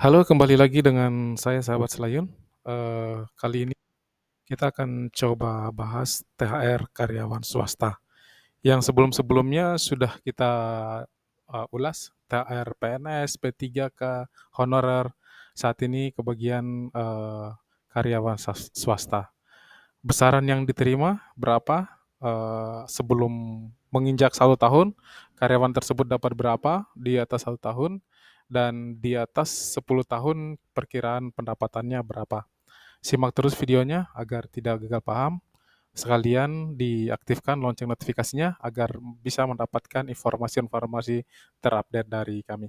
Halo, kembali lagi dengan saya sahabat Selayun. Kali ini kita akan coba bahas THR karyawan swasta. Yang sebelum-sebelumnya sudah kita ulas, THR PNS, P3K, honorer. Saat ini ke bagian karyawan swasta. Besaran yang diterima berapa? Sebelum menginjak 1 tahun, karyawan tersebut dapat berapa di atas 1 tahun, dan di atas 10 tahun perkiraan pendapatannya berapa. Simak terus videonya agar tidak gagal paham. Sekalian diaktifkan lonceng notifikasinya agar bisa mendapatkan informasi-informasi terupdate dari kami.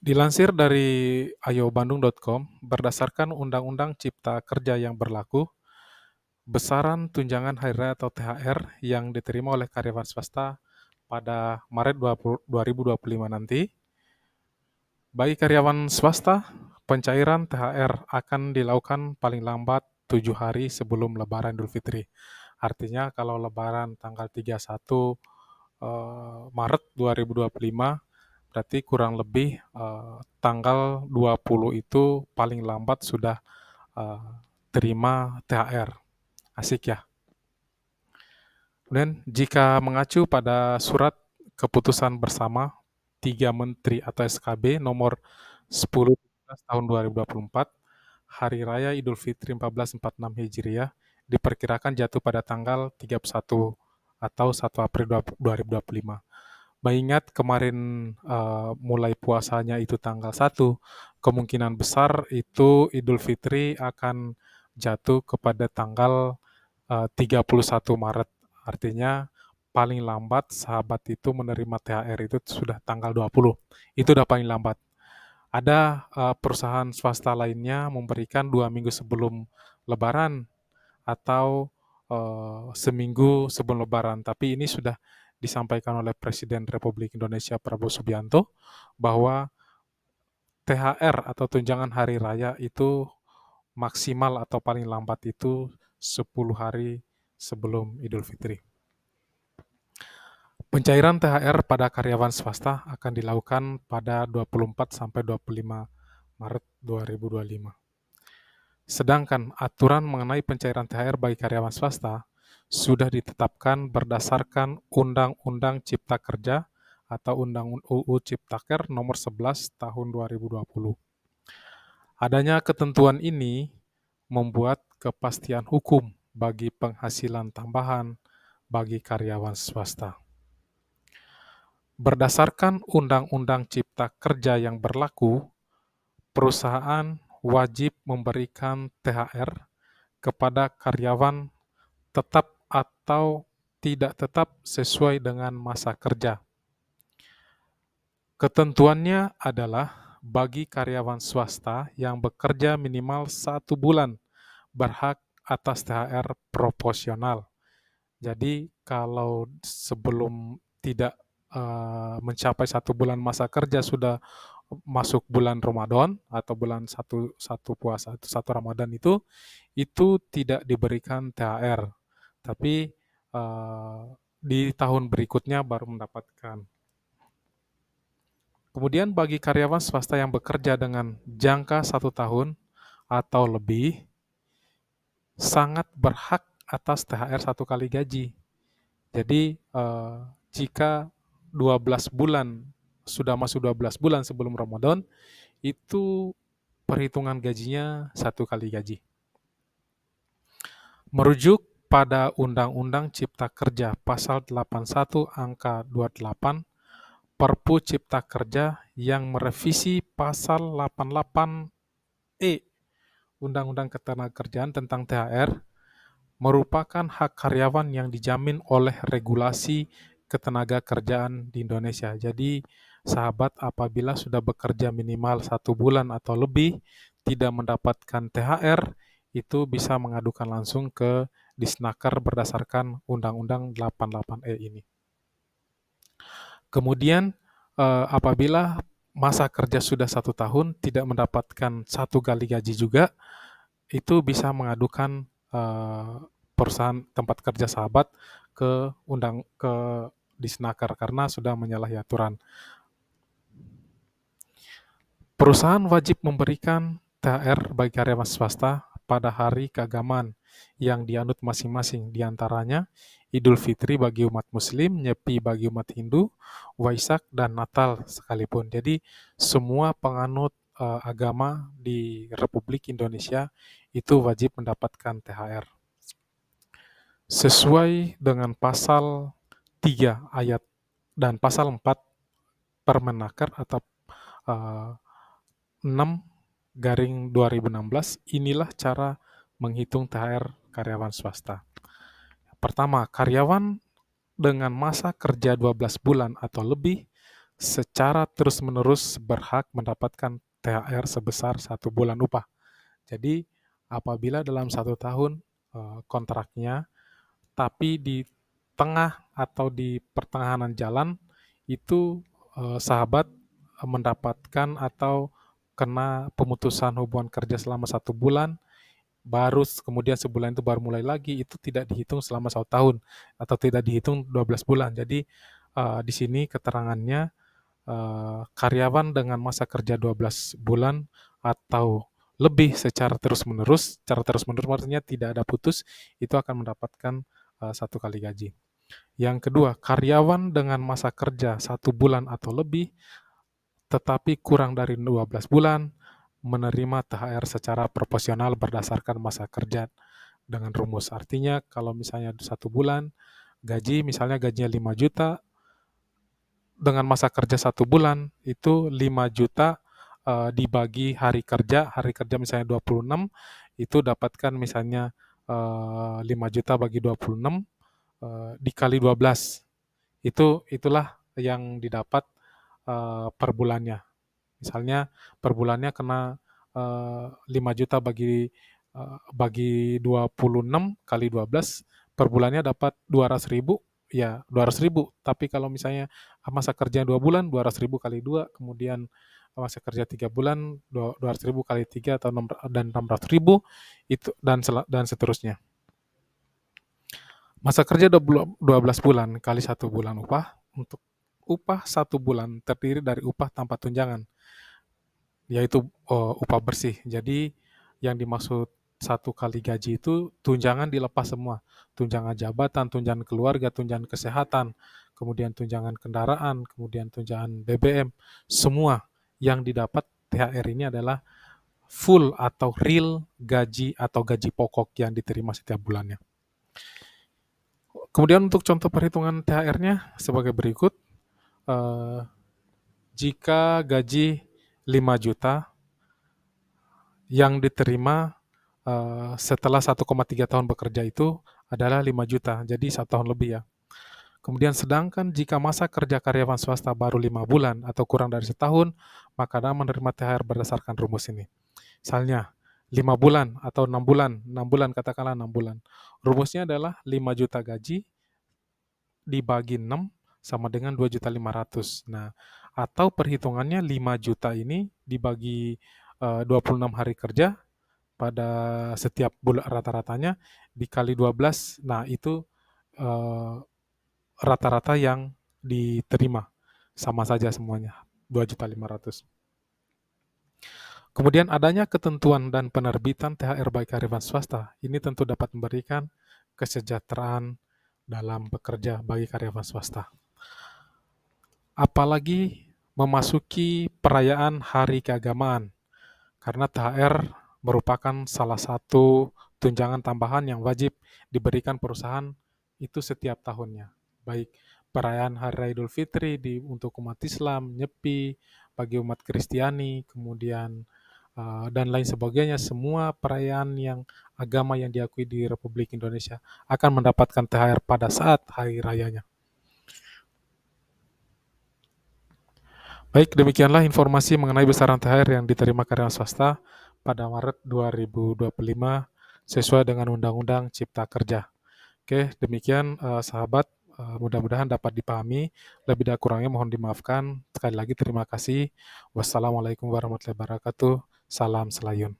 Dilansir dari ayobandung.com, berdasarkan Undang-Undang Cipta Kerja yang berlaku, besaran tunjangan hari raya atau THR yang diterima oleh karyawan swasta pada Maret 2025 nanti, bagi karyawan swasta, pencairan THR akan dilakukan paling lambat 7 hari sebelum Lebaran Idul Fitri. Artinya kalau Lebaran tanggal 31 Maret 2025, berarti kurang lebih tanggal 20 itu paling lambat sudah eh, terima THR. Asik ya. Kemudian jika mengacu pada surat keputusan bersama 3 Menteri atau SKB nomor 10 tahun 2024, Hari Raya Idul Fitri 1446 Hijriah diperkirakan jatuh pada tanggal 31 atau 1 April 2025. Mengingat kemarin mulai puasanya itu tanggal 1, kemungkinan besar itu Idul Fitri akan jatuh kepada tanggal 31 Maret. Artinya paling lambat sahabat itu menerima THR itu sudah tanggal 20. Itu udah paling lambat. Ada perusahaan swasta lainnya memberikan 2 minggu sebelum Lebaran atau seminggu sebelum Lebaran. Tapi ini sudah disampaikan oleh Presiden Republik Indonesia Prabowo Subianto bahwa THR atau tunjangan hari raya itu maksimal atau paling lambat itu 10 hari sebelum Idul Fitri. Pencairan THR pada karyawan swasta akan dilakukan pada 24 sampai 25 Maret 2025. Sedangkan aturan mengenai pencairan THR bagi karyawan swasta sudah ditetapkan berdasarkan Undang-Undang Cipta Kerja atau Undang UU Ciptaker nomor 11 tahun 2020. Adanya ketentuan ini membuat kepastian hukum bagi penghasilan tambahan bagi karyawan swasta. Berdasarkan Undang-Undang Cipta Kerja yang berlaku, perusahaan wajib memberikan THR kepada karyawan tetap atau tidak tetap sesuai dengan masa kerja. Ketentuannya adalah bagi karyawan swasta yang bekerja minimal 1 bulan berhak atas THR proporsional. Jadi kalau sebelum tidak mencapai 1 bulan masa kerja sudah masuk bulan Ramadan atau bulan satu puasa atau 1 Ramadan itu tidak diberikan THR, tapi di tahun berikutnya baru mendapatkan. Kemudian bagi karyawan swasta yang bekerja dengan jangka 1 tahun atau lebih, sangat berhak atas THR 1 kali gaji. Jadi jika 12 bulan, sudah masuk 12 bulan sebelum Ramadan, itu perhitungan gajinya 1 kali gaji. Merujuk pada Undang-Undang Cipta Kerja Pasal 81 Angka 28 Perpu Cipta Kerja yang merevisi Pasal 88E Undang-Undang Ketenagakerjaan tentang THR merupakan hak karyawan yang dijamin oleh regulasi ketenagakerjaan di Indonesia. Jadi, sahabat apabila sudah bekerja minimal 1 bulan atau lebih, tidak mendapatkan THR, itu bisa mengadukan langsung ke Disnaker berdasarkan Undang-Undang 88E ini. Kemudian apabila masa kerja sudah 1 tahun tidak mendapatkan 1 kali gaji juga, itu bisa mengadukan perusahaan tempat kerja sahabat ke Disnaker karena sudah menyalahi aturan. Perusahaan wajib memberikan THR bagi karyawan swasta pada hari keagamaan yang dianut masing-masing, di antaranya Idul Fitri bagi umat Muslim, Nyepi bagi umat Hindu, Waisak, dan Natal sekalipun. Jadi semua penganut agama di Republik Indonesia itu wajib mendapatkan THR. Sesuai dengan pasal 3 ayat dan pasal 4 Permenaker atau 6/2016, inilah cara menghitung THR karyawan swasta. Pertama, karyawan dengan masa kerja 12 bulan atau lebih secara terus-menerus berhak mendapatkan THR sebesar 1 bulan upah. Jadi, apabila dalam 1 tahun kontraknya, tapi di tengah atau di pertengahan jalan itu sahabat mendapatkan atau kena pemutusan hubungan kerja selama 1 bulan, baru kemudian sebulan itu baru mulai lagi, itu tidak dihitung selama 1 tahun atau tidak dihitung 12 bulan. Jadi di sini keterangannya karyawan dengan masa kerja 12 bulan atau lebih secara terus-menerus artinya tidak ada putus, itu akan mendapatkan 1 kali gaji. Yang kedua, karyawan dengan masa kerja 1 bulan atau lebih tetapi kurang dari 12 bulan menerima THR secara proporsional berdasarkan masa kerja dengan rumus. Artinya kalau misalnya 1 bulan gaji, misalnya gajinya 5 juta, dengan masa kerja 1 bulan itu 5 juta dibagi hari kerja misalnya 26, itu dapatkan misalnya 5 juta bagi 26 dikali 12. Itulah yang didapat per bulannya. Misalnya per bulannya kena 5 juta bagi 26 kali 12, per bulannya dapat 200.000, ya 200.000. Tapi kalau misalnya masa kerja 2 bulan, 200.000 kali 2, kemudian masa kerja 3 bulan, 200.000 kali 3 atau 600.000, itu dan seterusnya. Masa kerja 12 bulan kali 1 bulan upah, untuk upah 1 bulan terdiri dari upah tanpa tunjangan, yaitu upah bersih. Jadi yang dimaksud 1 kali gaji itu tunjangan dilepas semua. Tunjangan jabatan, tunjangan keluarga, tunjangan kesehatan, kemudian tunjangan kendaraan, kemudian tunjangan BBM. Semua yang didapat THR ini adalah full atau real gaji atau gaji pokok yang diterima setiap bulannya. Kemudian untuk contoh perhitungan THR-nya sebagai berikut. Jika gaji 5 juta yang diterima setelah 1,3 tahun bekerja itu adalah 5 juta, jadi 1 tahun lebih ya. Kemudian sedangkan jika masa kerja karyawan swasta baru 5 bulan atau kurang dari setahun, maka Anda menerima THR berdasarkan rumus ini. Misalnya 5 bulan atau 6 bulan, katakanlah 6 bulan. Rumusnya adalah 5 juta gaji dibagi 6 sama dengan 2.500.000. Nah, atau perhitungannya 5 juta ini dibagi 26 hari kerja pada setiap bulan rata-ratanya dikali 12. Nah, itu rata-rata yang diterima. Sama saja semuanya, 2.500.000. Kemudian adanya ketentuan dan penerbitan THR bagi karyawan swasta, ini tentu dapat memberikan kesejahteraan dalam bekerja bagi karyawan swasta. Apalagi memasuki perayaan hari keagamaan, karena THR merupakan salah satu tunjangan tambahan yang wajib diberikan perusahaan itu setiap tahunnya. Baik perayaan Hari Raya Idul Fitri untuk umat Islam, Nyepi bagi umat Kristiani, kemudian dan lain sebagainya, semua perayaan yang agama yang diakui di Republik Indonesia akan mendapatkan THR pada saat hari rayanya. Baik, demikianlah informasi mengenai besaran THR yang diterima karyawan swasta pada Maret 2025 sesuai dengan Undang-Undang Cipta Kerja. Oke, demikian sahabat, mudah-mudahan dapat dipahami. Lebih dan kurangnya mohon dimaafkan. Sekali lagi terima kasih. Wassalamualaikum warahmatullahi wabarakatuh. Salam Selayun.